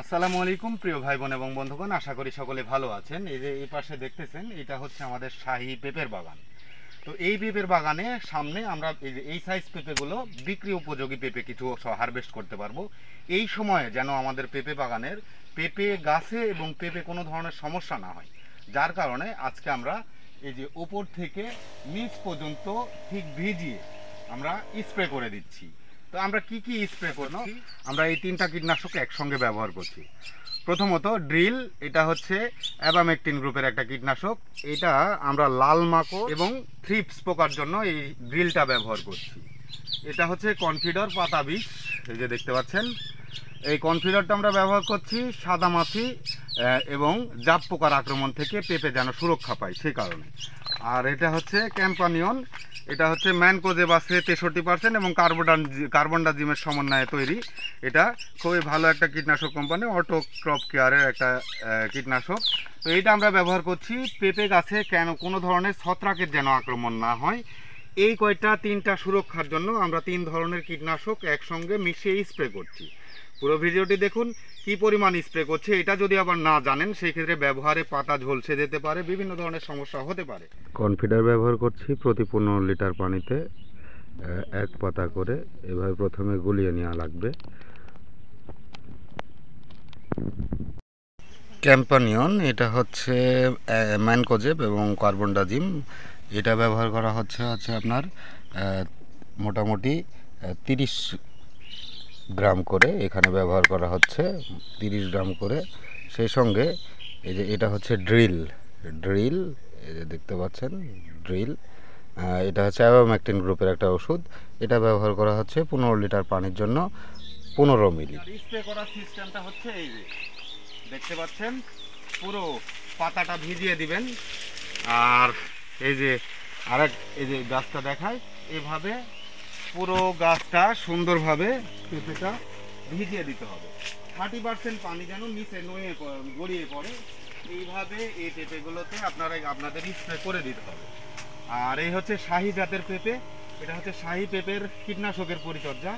আসসালামু আলাইকুম প্রিয় ভাই বোন এবং বন্ধুগণ, আশা করি সকলে ভালো আছেন। এই যে এই পাশে দেখতেছেন, এটা হচ্ছে আমাদের শাহী পেঁপের বাগান। তো এই পেঁপের বাগানে সামনে আমরা এই সাইজ পেঁপেগুলো বিক্রি উপযোগী পেঁপে কিছু হারভেস্ট করতে পারবো। এই সময়ে যেন আমাদের পেঁপে বাগানের পেঁপে গাছে এবং পেঁপে কোনো ধরনের সমস্যা না হয়, যার কারণে আজকে আমরা এই যে উপর থেকে নিচ পর্যন্ত ঠিক ভিজিয়ে আমরা স্প্রে করে দিচ্ছি। তো আমরা কি কি স্প্রে করছি? আমরা এই তিনটা কীটনাশক একসঙ্গে ব্যবহার করছি। প্রথমত ড্রিল, এটা হচ্ছে অ্যাবামেকটিন গ্রুপের একটা কীটনাশক। এটা আমরা লাল মাকড় এবং থ্রিপস পোকার জন্য এই ড্রিলটা ব্যবহার করছি। এটা হচ্ছে কনফিডর পাতা বিষ, এই যে দেখতে পাচ্ছেন। এই কনফিডরটা আমরা ব্যবহার করছি সাদামাছি এবং জাপ পোকার আক্রমণ থেকে পেঁপে যেন সুরক্ষা পায় সেই কারণে। আর এটা হচ্ছে ক্যাম্পানিয়ন, এটা হচ্ছে ম্যানকোজেবাসে 63% এবং কার্বনডাজিমের সমন্বয়ে তৈরি। এটা খুবই ভালো একটা কীটনাশক কোম্পানি, অটো ক্রপ কেয়ারের একটা কীটনাশক। তো এইটা আমরা ব্যবহার করছি পেঁপে গাছে কেন কোনো ধরনের ছত্রাকের যেন আক্রমণ না হয়। এই তিনটা সুরক্ষার জন্য আমরা 3 ধরনের কীটনাশক একসঙ্গে মিশিয়ে স্প্রে করছি। পুরো ভিডিওটি দেখুন কি পরিমাণ স্প্রে করছে। এটা যদি আবার না জানেন সেই ক্ষেত্রে ব্যবহারে পাতা ঝলসে যেতে পারে, বিভিন্ন ধরনের সমস্যা হতে পারে। কনফিডার ব্যবহার করছি প্রতি 15 লিটার পানিতে 1 পাতা করে। এভাবে প্রথমে গুলিয়ে নেওয়া লাগবে। ক্যাম্পানিয়ন, এটা হচ্ছে ম্যানকোজেব এবং কার্বনডাজিম। এটা ব্যবহার করা হচ্ছে আপনার মোটামুটি 30 গ্রাম করে এখানে ব্যবহার করা হচ্ছে, 30 গ্রাম করে। সেই সঙ্গে এই যে এটা হচ্ছে ড্রিল, এই যে দেখতে পাচ্ছেন ড্রিল। এটা হচ্ছে অ্যাবামেকটিন গ্রুপের একটা ওষুধ। এটা ব্যবহার করা হচ্ছে 15 লিটার পানির জন্য 15 মিলি। স্প্রে করার সিস্টেমটা হচ্ছে এই যে দেখতে পাচ্ছেন, পুরো পাতাটা ভিজিয়ে দিবেন। আর এই যে এই যে গাছটা দেখায়, এভাবে পুরো গাছটা সুন্দরভাবে পেঁপেটা ভিজিয়ে দিতে হবে। 30% পানি যেন নিচে গড়িয়ে পড়ে, এইভাবে এই পেঁপেগুলোতে আপনাদের স্প্রে করে দিতে হবে। আর এই হচ্ছে শাহী জাতের পেঁপে, এটা হচ্ছে শাহী পেঁপের কীটনাশকের পরিচর্যা।